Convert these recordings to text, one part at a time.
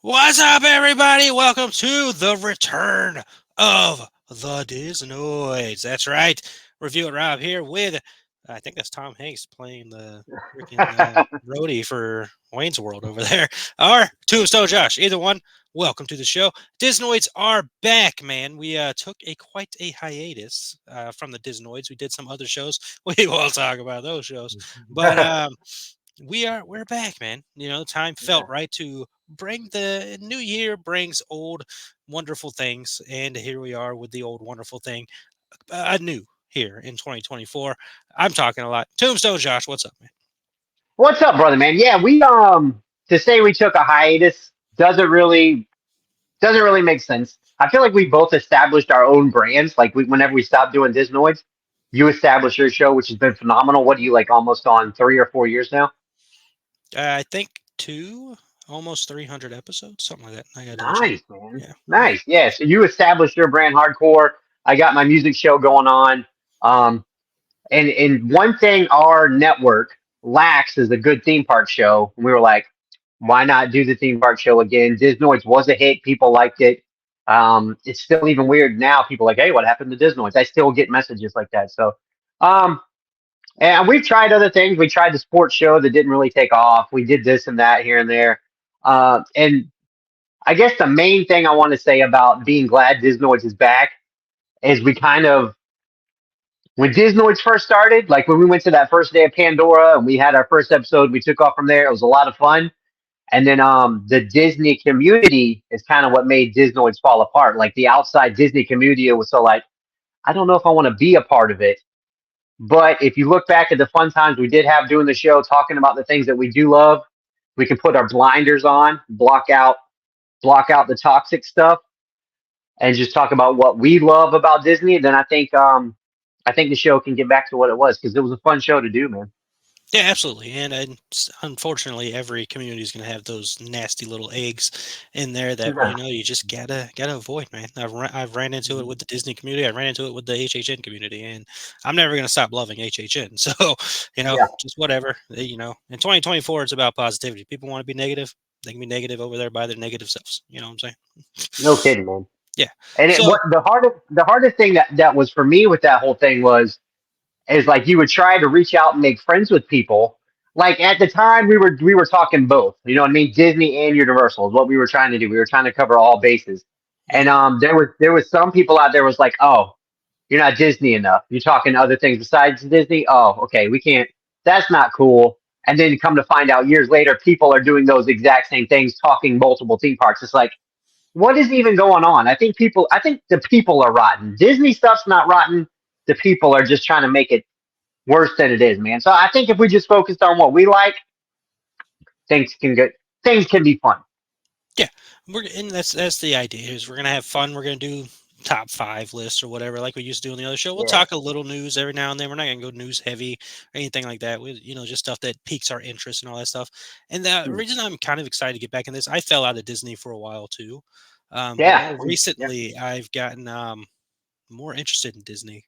What's up, everybody? Welcome to the return of the Disnoids. That's right. Review it, Rob here with, I think that's Tom Hanks playing the freaking roadie for Wayne's World over there. Or Tombstone Josh. Either one. Welcome to the show. Disnoids are back, man. We took quite a hiatus from the Disnoids. We did some other shows. We will talk about those shows, but we're back, man. Time felt Yeah. right to bring the new year brings old wonderful things, and here we are with the old wonderful thing anew here in 2024. I'm talking a lot. Tombstone Josh, what's up, man? What's up, brother, man? Yeah, we to say we took a hiatus doesn't really make sense. I feel like we both established our own brands. Like whenever we stopped doing Disnoids, you established your show, which has been phenomenal. What do you like? Almost on 3 or 4 years now. I think two, almost 300 episodes, something like that. I gotta double check. Nice, man. Yeah, yeah. Nice. Yeah. So you established your brand hardcore. I got my music show going on. Um, and one thing our network lacks is a good theme park show. And we were like, why not do the theme park show again? Disnoids was a hit. People liked it. It's still even weird now. People are like, hey, what happened to Disnoids? I still get messages like that. So, um, and we've tried other things. We tried the sports show that didn't really take off. We did this and that here and there. And I guess the main thing I want to say about being glad Disnoids is back is we kind of when Disnoids first started, like when we went to that first day of Pandora and we had our first episode, we took off from there. It was a lot of fun. And then the Disney community is kind of what made Disnoids fall apart. Like the outside Disney community was so like, I don't know if I want to be a part of it. But if you look back at the fun times we did have doing the show, talking about the things that we do love, we can put our blinders on, block out the toxic stuff, and just talk about what we love about Disney. Then I think the show can get back to what it was because it was a fun show to do, man. Yeah, absolutely. And unfortunately, every community is going to have those nasty little eggs in there that you just gotta avoid, man. I've ran into it with the Disney community. I ran into it with the HHN community, and I'm never going to stop loving HHN. So Yeah, just whatever. In 2024, it's about positivity. People want to be negative, they can be negative over there by their negative selves. You know what I'm saying? no kidding, man. Yeah. And So what the hardest thing that was for me with that whole thing was is like you would try to reach out and make friends with people. Like at the time we were talking both. You know what I mean? Disney and Universal is what we were trying to do. We were trying to cover all bases. And mhm. there was some people out there was like, oh, you're not Disney enough. You're talking other things besides Disney. Oh, okay, we can't. That's not cool. And then come to find out years later, people are doing those exact same things, talking multiple theme parks. It's like, what is even going on? I think the people are rotten. Disney stuff's not rotten. The people are just trying to make it worse than it is, man. So I think if we just focused on what we like, things can be fun. Yeah, and that's the idea is we're gonna have fun. We're gonna do top five lists or whatever, like we used to do on the other show. We'll Yeah. talk a little news every now and then. We're not gonna go news heavy or anything like that. We, just stuff that piques our interest and all that stuff. And the Hmm. reason I'm kind of excited to get back in this, I fell out of Disney for a while too, but Yeah. more Yeah. recently I've gotten more interested in Disney.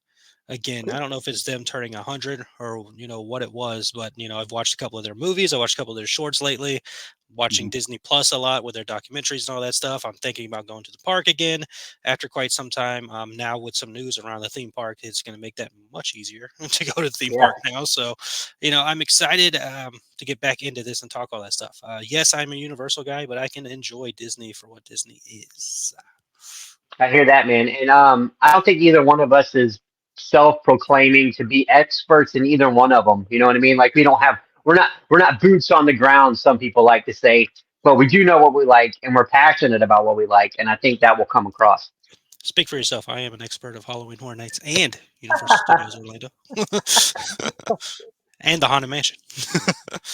Again, I don't know if it's them turning 100 or what it was, but I've watched a couple of their movies. I watched a couple of their shorts lately. Watching Mhm. Disney Plus a lot with their documentaries and all that stuff. I'm thinking about going to the park again after quite some time. Now with some news around the theme park, it's going to make that much easier to go to the theme Yeah. park now. So, I'm excited to get back into this and talk all that stuff. Yes, I'm a Universal guy, but I can enjoy Disney for what Disney is. I hear that, man. And I don't think either one of us is self-proclaiming to be experts in either one of them. You know what I mean? Like we're not boots on the ground. Some people like to say, but we do know what we like, and we're passionate about what we like, and I think that will come across. Speak for yourself. I am an expert of Halloween Horror Nights and Universal Studios Orlando, and the Haunted Mansion.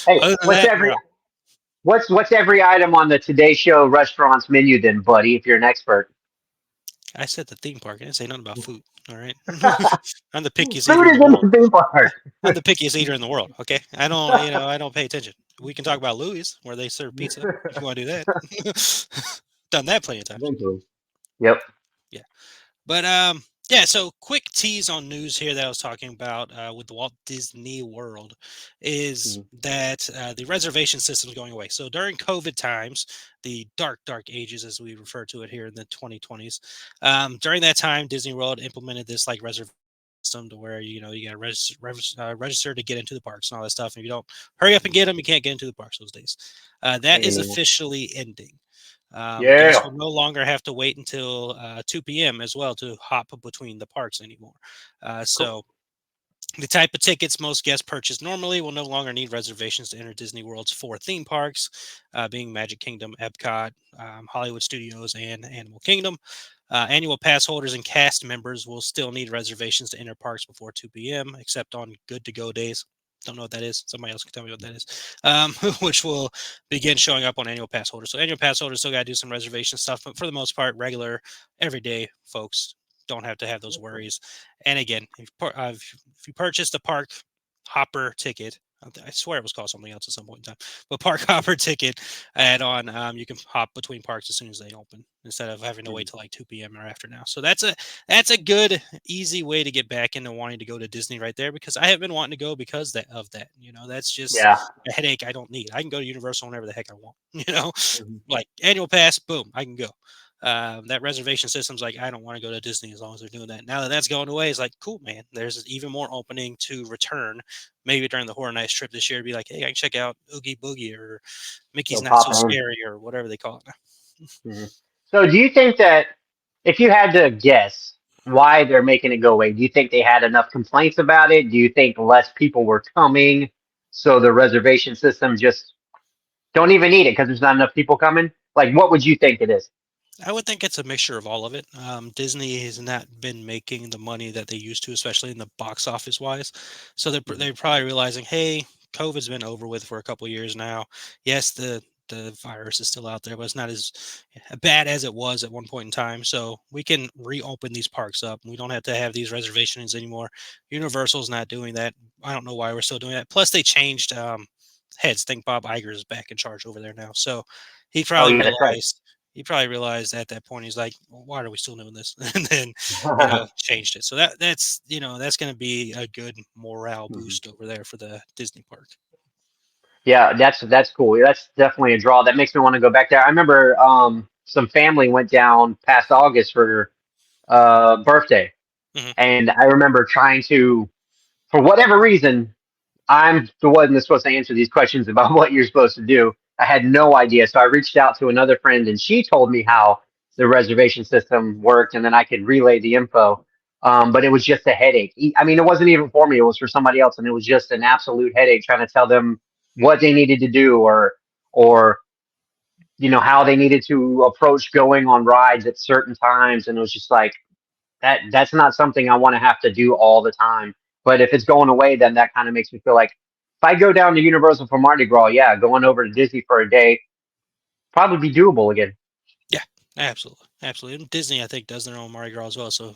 Hey, Other than what's that, every we're out. what's every item on the Today Show restaurant's menu, then, buddy? If you're an expert, I said the theme park. I didn't say nothing about food. All right. I'm the pickiest food eater in is the in world. the theme park. I'm the pickiest eater in the world. Okay. I don't pay attention. We can talk about Louis, where they serve pizza, if you want to do that. Done that plenty of times. Eventually. Yep. Yeah. But Yeah, so quick tease on news here that I was talking about with the Walt Disney World is Mhm. that the reservation system is going away. So during COVID times, the dark ages as we refer to it here in the 2020s, during that time, Disney World implemented this like reservation system to where you got to register to get into the parks and all that stuff. And if you don't hurry up and get them, you can't get into the parks those days. That is Pain. officially ending. Guests Yeah. will no longer have to wait until 2 p.m. as well to hop between the parks anymore. Cool. So the type of tickets most guests purchase normally will no longer need reservations to enter Disney World's four theme parks, being Magic Kingdom, Epcot, Hollywood Studios, and Animal Kingdom. Annual pass holders and cast members will still need reservations to enter parks before 2 p.m., except on good to go days. Don't know what that is. Somebody else can tell me what that is. Which will begin showing up on annual pass holders. So annual pass holders still got to do some reservation stuff, but for the most part, regular, everyday folks don't have to have those worries. And again, if you purchased a park hopper ticket, I swear it was called something else at some point in time, but park hopper ticket add on, you can hop between parks as soon as they open instead of having to wait Mhm. till like 2 p.m. or after now. So that's a good easy way to get back into wanting to go to Disney right there because I have been wanting to go because of that. That's just Yeah. a headache I don't need. I can go to Universal whenever the heck I want. Mhm. Like annual pass, boom, I can go. That reservation system's like I don't want to go to Disney as long as they're doing that. Now that that's going away, it's like cool, man. There's even more opening to return. Maybe during the Horror Nights trip this year, to be like, hey, I can check out Oogie Boogie or Mickey's Go Not pop So in. Scary or whatever they call it now. Mhm. So, do you think that if you had to guess why they're making it go away, do you think they had enough complaints about it? Do you think less people were coming, so the reservation system just don't even need it because there's not enough people coming? Like, what would you think it is? I would think it's a mixture of all of it. Disney has not been making the money that they used to, especially in the box office wise. So Mhm. they're probably realizing, hey, COVID's been over with for a couple of years now. Yes, the virus is still out there, but it's not as bad as it was at one point in time. So we can reopen these parks up. We don't have to have these reservations anymore. Universal's not doing that. I don't know why we're still doing that. Plus, they changed heads. I think Bob Iger is back in charge over there now. So he Oh, probably yeah, that's right. realized he probably realized at that point he's like, well, why are we still doing this? And then changed it. So that's going to be a good morale Mhm. boost over there for the Disney park. Yeah, that's cool. That's definitely a draw. That makes me want to go back there. I remember some family went down past August for birthday, Hmm. and I remember trying to, for whatever reason, I'm the one that's supposed to answer these questions about what you're supposed to do. I had no idea. So I reached out to another friend and she told me how the reservation system worked and then I could relay the info. But it was just a headache. I mean, it wasn't even for me, it was for somebody else. And it was just an absolute headache trying to tell them what they needed to do or, how they needed to approach going on rides at certain times. And it was just like, that's not something I want to have to do all the time. But if it's going away, then that kind of makes me feel like if I go down to Universal for Mardi Gras, yeah, going over to Disney for a day probably be doable again. Yeah, absolutely, absolutely. And Disney, I think, does their own Mardi Gras as well. So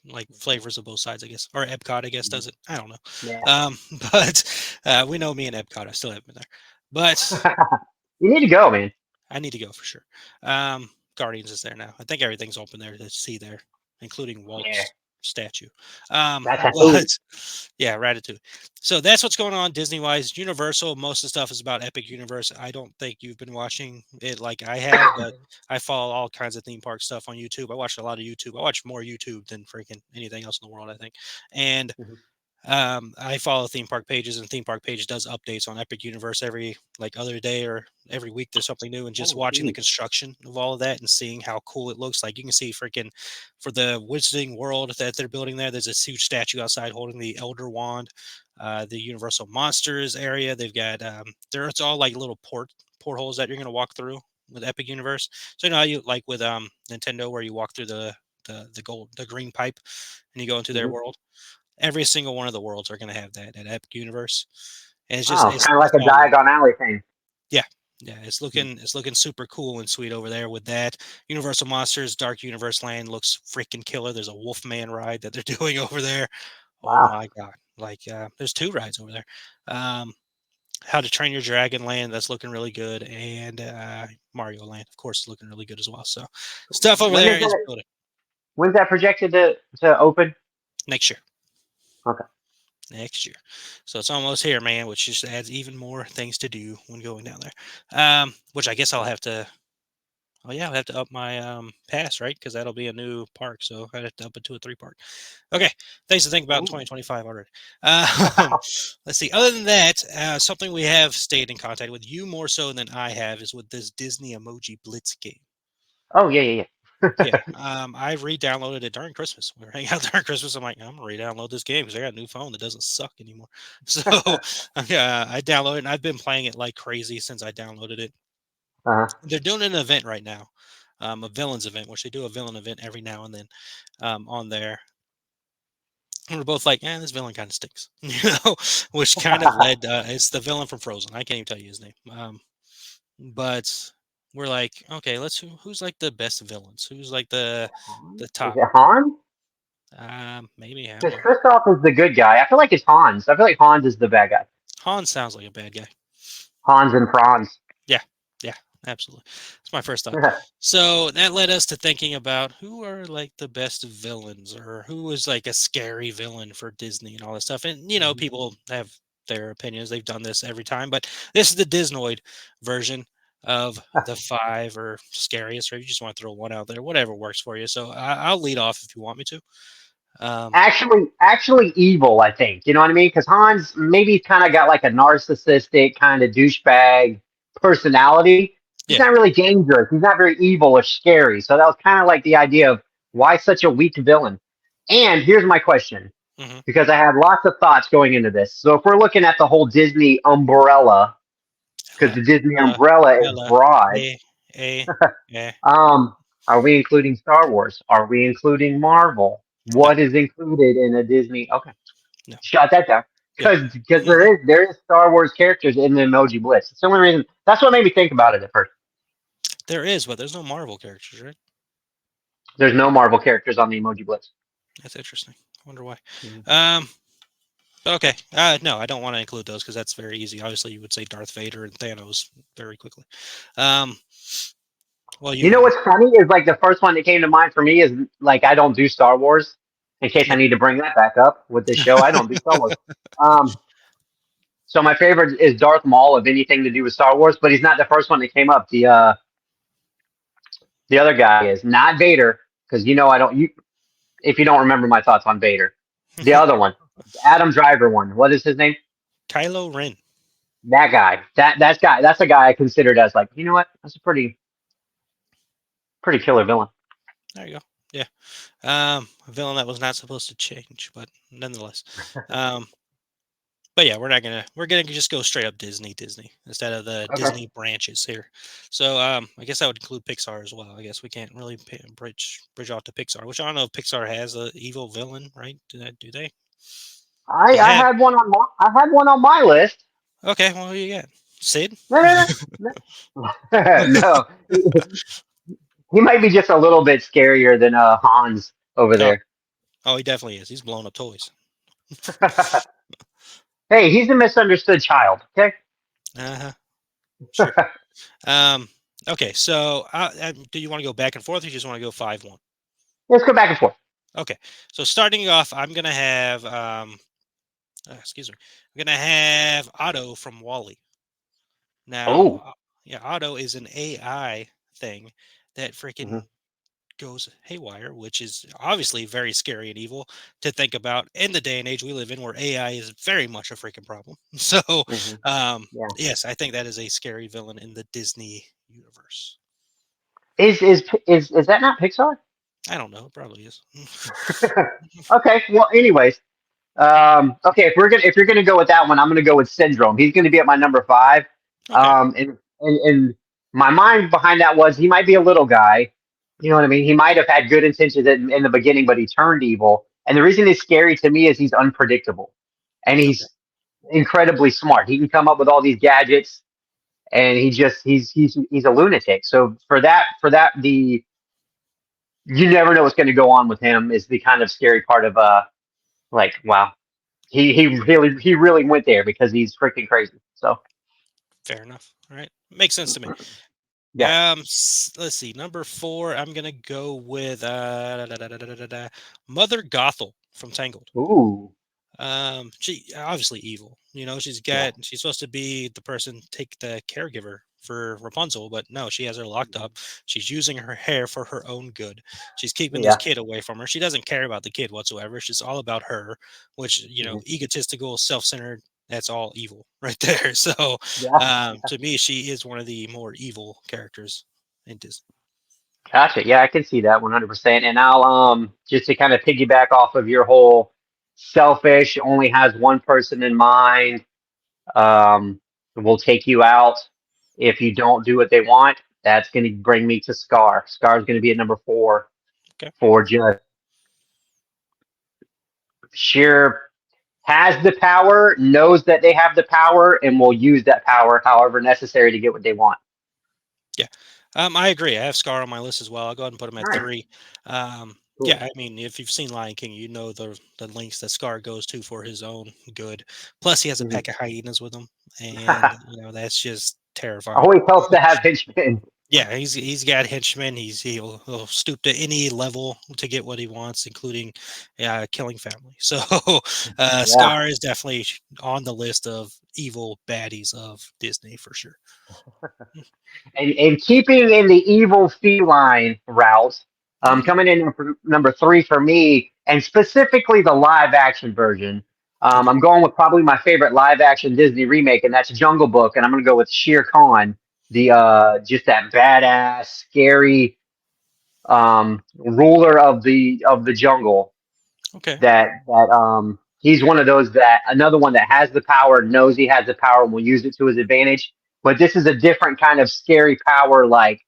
like flavors of both sides, I guess, or Epcot, I guess, does it. I don't know, Yeah, um, but we know me and Epcot. I still haven't been there, but you need to go, man. I need to go for sure. Guardians is there now. I think everything's open there to see there, including Yeah, Walt's statue. that's a But food. yeah, Ratatouille. So that's what's going on Disney wise. Universal, most of the stuff is about Epic Universe. I don't think you've been watching it like I have, but I follow all kinds of theme park stuff on YouTube. I watch a lot of YouTube. I watch more YouTube than freaking anything else in the world, I think. And I follow theme park pages, and theme park page does updates on Epic Universe every like other day or every week. There's something new, and just Oh, watching the geez. construction of all of that and seeing how cool it looks. Like you can see freaking for the Wizarding World that they're building there. There's a huge statue outside holding the Elder Wand. The Universal Monsters area, they've got there. It's all like little portholes that you're going to walk through with Epic Universe. So you know how you like with Nintendo where you walk through the green pipe and you go into their Mhm. world. Every single one of the worlds are going to have that Epic Universe, and it's just Oh, it's kind of like it's a all Diagon Alley thing. yeah. Yeah, it's looking super cool and sweet over there with that. Universal Monsters Dark Universe Land looks freaking killer. There's a Wolfman ride that they're doing over there. Oh Wow. my god! Like there's two rides over there. Um, How to Train Your Dragon Land that's looking really good, and Mario Land, of course, is looking really good as well. So stuff over When there is is that? building. When's that projected to open? next year. Okay. Next year. So it's almost here, man, which just adds even more things to do when going down there. Which I guess I'll have to. Oh yeah, I'll have to up my pass, right? Because that'll be a new park, so I'd have to up it to a 3 park. Okay, things to think about in Ooh. 2025 already. Um, let's see. Other than that, something we have stayed in contact with you more so than I have is with this Disney Emoji Blitz game. Oh yeah, yeah, Yeah, yeah. I re-downloaded it during Christmas. We were hanging out during Christmas. I'm like, I'm gonna re-download this game because I got a new phone that doesn't suck anymore. So I downloaded it, and I've been playing it like crazy since I downloaded it. Uh-huh. They're doing an event right now, a villains event, which they do a villain event every now and then on there. And we're both like, this villain kind of stinks, which kind of led. It's the villain from Frozen. I can't even tell you his name. But we're like, okay, who's like the best villains? Who's like the Is top? it Hans? Maybe I don't Because know. Kristoff is the good guy. I feel like it's Hans. I feel like Hans is the bad guy. Han sounds like a bad guy. Hans and Franz. Yeah, yeah, absolutely. It's my first thought. So that led us to thinking about who are like the best villains, or who was like a scary villain for Disney and all this stuff. And Mhm. people have their opinions. They've done this every time, but this is the Disnoid version of the five or scariest. Or if you just want to throw one out there, whatever works for you. So I'll lead off if you want me to. Um, Actually evil, I think. You know what I mean? Because Hans maybe kind of got like a narcissistic kind of douchebag personality. He's yeah. not really dangerous. He's not very evil or scary. So that was kind of like the idea of why such a weak villain. And here's my question, Hmm. because I had lots of thoughts going into this. So if we're looking at the whole Disney umbrella, because Ella, the Disney Ella, umbrella is Ella, broad, a, eh. um, are we including Star Wars? Are we including Marvel? No, What is included in a Disney? Okay, no. shut that down. Yeah. Because there is Star Wars characters in the Emoji Blitz. It's the only reason. That's what made me think about it at first. There is, but there's no Marvel characters, right? There's no Marvel characters on the Emoji Blitz. That's interesting. I wonder why. Mhm. Um, but okay. No, I don't want to include those because that's very easy. Obviously, you would say Darth Vader and Thanos very quickly. Um, well, you You know have. what's funny is like the first one that came to mind for me is like I don't do Star Wars. In case I Yeah. need to bring that back up with this show, I don't do Star Wars. Um, so my favorite is Darth Maul of anything to do with Star Wars, but he's not the first one that came up. The other guy is not Vader because you know I don't. You if you don't remember my thoughts on Vader, the other one, Adam Driver one. What is his name? Kylo Ren. That guy. That's a guy I considered as like you know what? That's a pretty killer villain. There you go. Yeah. A villain that was not supposed to change, but nonetheless. Um, but yeah, we're gonna just go straight up Disney instead of the Okay. Disney branches here. So I guess that would include Pixar as well. I guess we can't really bridge off to Pixar, which I don't know if Pixar has a evil villain, right? Do they? I They I have. had one on my list. Okay, well, who you got? Sid? No, no, no. No, he might be just a little bit scarier than Hans over Oh, there. oh, he definitely is. He's blowing up toys. Hey, he's a misunderstood child. Okay. Uh-huh. Sure. Um. Okay, so do you want to go back and forth, or you just want to go 5-1? Let's go back and forth. Okay, so starting off, I'm gonna have excuse me, I'm gonna have Otto from Wally. Now, Oh. yeah, Otto is an AI thing that freaking Hmm. goes haywire, which is obviously very scary and evil to think about in the day and age we live in, where AI is very much a freaking problem. So, Hmm. um, Yeah. yes, I think that is a scary villain in the Disney universe. Is that not Pixar? I don't know, it probably is. Okay. Well, anyways, okay. If you're gonna go with that one, I'm gonna go with Syndrome. He's gonna be at my number five. Okay, And my mind behind that was he might be a little guy. You know what I mean? He might have had good intentions in the beginning, but he turned evil. And the reason he's scary to me is he's unpredictable, and okay, he's incredibly smart. He can come up with all these gadgets, and he's a lunatic. So for that the you never know what's going to go on with him is the kind of scary part of like wow he really went there because he's freaking crazy. So fair enough. All right, makes sense to me. Yeah. Let's see. Number four, I'm gonna go with Mother Gothel from Tangled. Ooh. She obviously evil. You know, Yeah. she's supposed to be the person take the caregiver for Rapunzel, but no, she has her locked Mhm. up. She's using her hair for her own good. She's keeping this Yeah. kid away from her. She doesn't care about the kid whatsoever. She's all about her, which Mhm. egotistical, self-centered. That's all evil right there. So, Yeah. to me, she is one of the more evil characters in Disney. Gotcha. Yeah, I can see that 100%. And I'll just to kind of piggyback off of your whole selfish, only has one person in mind, will take you out if you don't do what they want. That's going to bring me to Scar. Scar's going to be at number four Okay. for just sheer has the power, knows that they have the power, and will use that power however necessary to get what they want. Yeah, I agree. I have Scar on my list as well. I'll go ahead and put him at All right. three. Yeah, Cool. I mean, if you've seen Lion King, you know the lengths that Scar goes to for his own good. Plus, he has a Mhm. pack of hyenas with him, and that's just terrifying. Always helps to have henchmen. Yeah, he's got henchmen. He'll stoop to any level to get what he wants, including killing family. So Yeah. Scar is definitely on the list of evil baddies of Disney for sure. And keeping in the evil feline route, Mm, coming in number three for me, and specifically the live action version. okay. I'm going with probably my favorite live action Disney remake, and that's Jungle Book. And I'm going to go with Shere Khan, the just that badass, scary ruler of the jungle. Okay. That he's one of those that another one that has the power, knows he has the power, and will use it to his advantage. But this is a different kind of scary power, like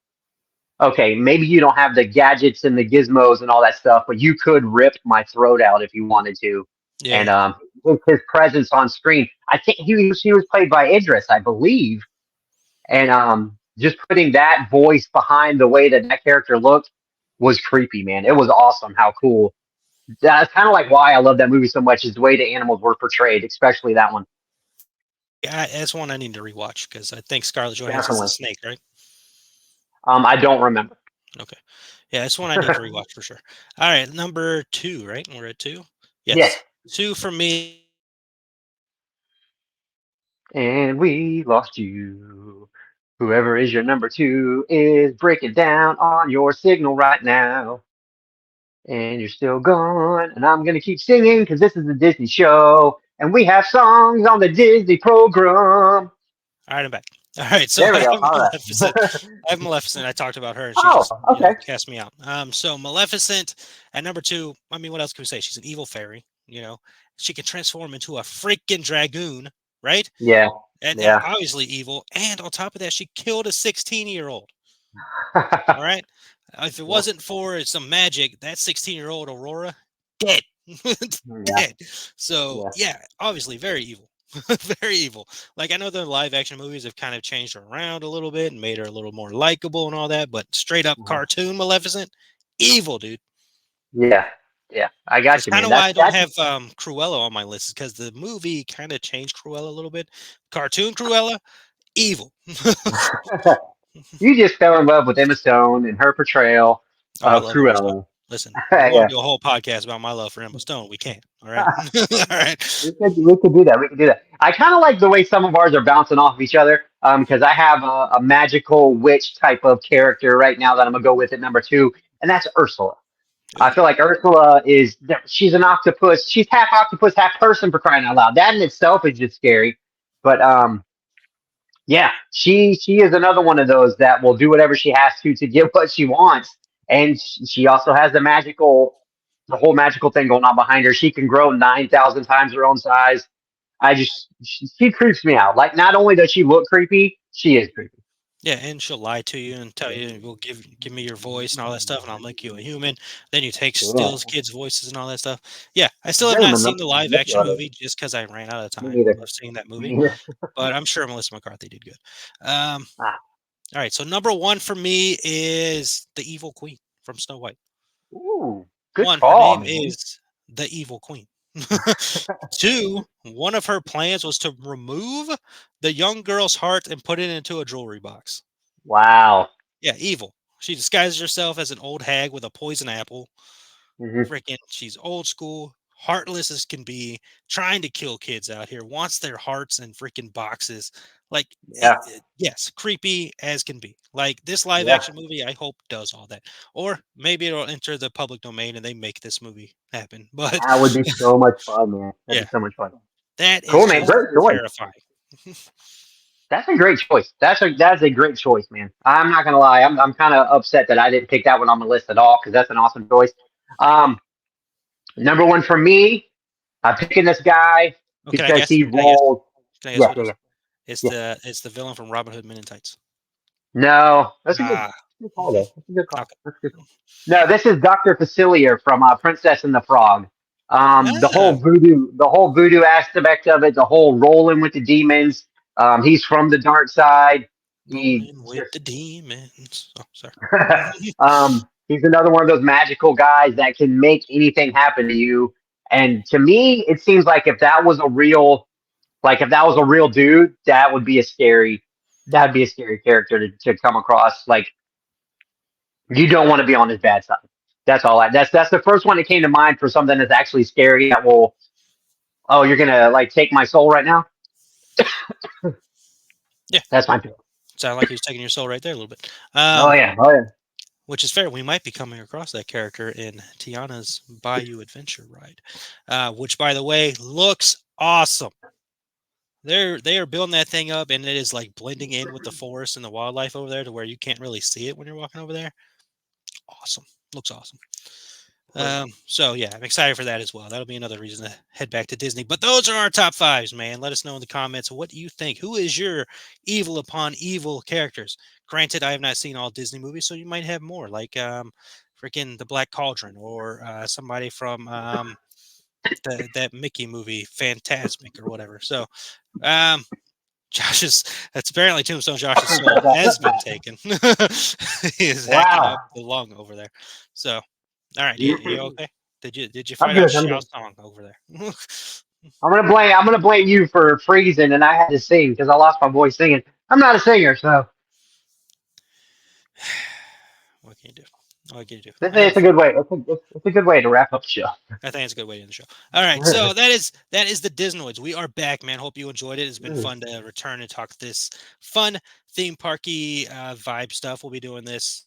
okay, maybe you don't have the gadgets and the gizmos and all that stuff, but you could rip my throat out if you wanted to. And Yeah. with his presence on screen, I think he was played by Idris, I believe. And just putting that voice behind the way that that character looked was creepy, man. It was awesome how cool. That's kind of like why I love that movie so much is the way the animals were portrayed, especially that one. Yeah, that's one I need to rewatch because I think Scarlett Johansson's the Definitely. snake, right? I don't remember. Okay. Yeah, that's one I need to rewatch for sure. All right, number two, right? We're at two. Yes. Yes, two for me. And we lost you. Whoever is your number two is breaking down on your signal right now. And you're still gone. And I'm going to keep singing because this is a Disney show. And we have songs on the Disney program. All right, I'm back. All right, so There we go. All Maleficent. right. I have Maleficent. I talked about her, and she Oh, just okay. cast me out. So Maleficent at number two. I mean, what else can we say? She's an evil fairy. She can transform into a freaking dragoon, right? Yeah. And Yeah. obviously evil. And on top of that, she killed a 16-year-old. All right. If it Yeah. wasn't for some magic, that 16-year-old Aurora dead, Yeah. dead. So Yeah. yeah, obviously very evil, very evil. Like I know the live action movies have kind of changed her around a little bit and made her a little more likable and all that, but straight up Uh-huh. cartoon Maleficent, evil dude. Yeah. Yeah. I got That's you, kind man. of why I don't That's have Cruella on my list, because the movie kind of changed Cruella a little bit. Cartoon Cruella, evil. you just fell in love with Emma Stone and her portrayal Oh, I of love Emma Stone. Cruella. Listen, you want Yeah. to do a whole podcast about my love for Emma Stone? We can. All right. All right. We could do that. We could do that. I kind of like the way some of ours are bouncing off of each other. Because I have a magical witch type of character right now that I'm gonna go with at number two, and that's Ursula. I Ooh, feel like Ursula she's an octopus. She's half octopus, half person for crying out loud. That in itself is just scary. But yeah, she is another one of those that will do whatever she has to get what she wants, and she also has the whole magical thing going on behind her. She can grow 9,000 times her own size. She creeps me out. Like not only does she look creepy, she is creepy. yeah, and she'll lie to you and tell you, "Well, give me your voice and all that stuff, and I'll make you a human." Then you take Yeah, stills kids' voices and all that stuff. Yeah, I still have very not seen the live action manipulative. movie just because I ran out of Me time neither. of seeing that Me movie. neither. But I'm sure Melissa McCarthy did good. Um, Ah, all right, so number one for me is the Evil Queen from Snow White. ooh, good One, her call, name man. is the Evil Queen. Two, one of her plans was to remove the young girl's heart and put it into a jewelry box. Wow. Yeah, evil. She disguises herself as an old hag with a poison apple. Hmm. Freaking, she's old school, heartless as can be, trying to kill kids out here, wants their hearts in freaking boxes. Like, Yeah, yes, creepy as can be. Like, this live yeah. action movie, I hope does all that. Or maybe it'll enter the public domain and they make this movie happen. But That would be so much fun, man. That'd yeah, be so much fun. that Cool, is man. just Great choice. terrifying. That's a great choice. That's a great choice, man. I'm not gonna lie. I'm kind of upset that I didn't pick that one on the list at all because that's an awesome choice. Um, number one for me, I'm picking this guy Oh, can I because guess? he Can I guess? rolled. Can I guess Yeah, who it yeah, is? yeah, yeah. It's the villain from Robin Hood Men in Tights. No, that's a Ah, good call though. That's a good call. okay. That's a good call. No, this is Doctor Facilier from Princess and the Frog. Ah, The whole voodoo aspect of it, the whole rolling with the demons. He's from the dark side. He rolling with just the demons. Oh, sorry. he's another one of those magical guys that can make anything happen to you. And to me, it seems like if that was a real dude, that'd be a scary character to come across. Like you don't want to be on his bad side. That's the first one that came to mind for something that's actually scary that will, oh, you're gonna like take my soul right now. Yeah, That's my pick. sounded like he was taking your soul right there a little bit. Oh yeah, oh yeah. Which is fair. We might be coming across that character in Tiana's Bayou Adventure Ride, which, by the way, looks awesome. They are building that thing up, and it is like blending in with the forest and the wildlife over there to where you can't really see it when you're walking over there. Awesome, looks awesome. So yeah, I'm excited for that as well. That'll be another reason to head back to Disney. But those are our top fives, man. Let us know in the comments what do you think. Who is your evil upon evil characters? Granted, I have not seen all Disney movies, so you might have more, like freaking the Black Cauldron or somebody from that Mickey movie, Phantasmic or whatever. So um, Josh's that's apparently Tombstone Josh's soul has been taken. He is hacking Wow. up the lung over there. So all right, you okay? Did you I'm fight out good. I'm Xiao good. Song over there? I'm gonna blame you for freezing, and I had to sing because I lost my voice singing. I'm not a singer, so What can you do? What can you do? this I have it's a good way. It's a good way to wrap up the show. I think it's a good way to end the show. All right, so that is the Disnoids. We are back, man. Hope you enjoyed it. It's been fun to return and talk this fun theme parky vibe stuff. We'll be doing this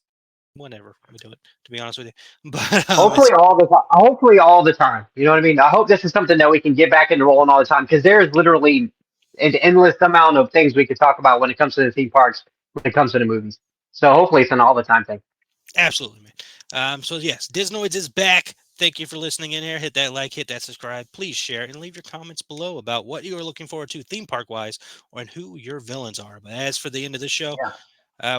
whenever we do it. To be honest with you, but it's Hopefully all the time. You know what I mean? I hope this is something that we can get back into rolling all the time because there is literally an endless amount of things we could talk about when it comes to the theme parks, when it comes to the movies. So hopefully it's an all the time thing. absolutely, man. So yes, Disnoids is back. Thank you for listening in here. Hit that like, hit that subscribe. Please share and leave your comments below about what you are looking forward to theme park wise or and who your villains are. But as for the end of the show,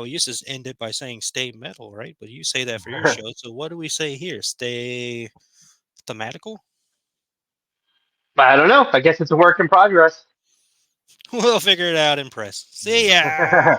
we used to end it by saying stay metal, right? But you say that for your Yeah. show. So what do we say here? Stay thematical? But I don't know. I guess it's a work in progress. We'll figure it out in press. See ya.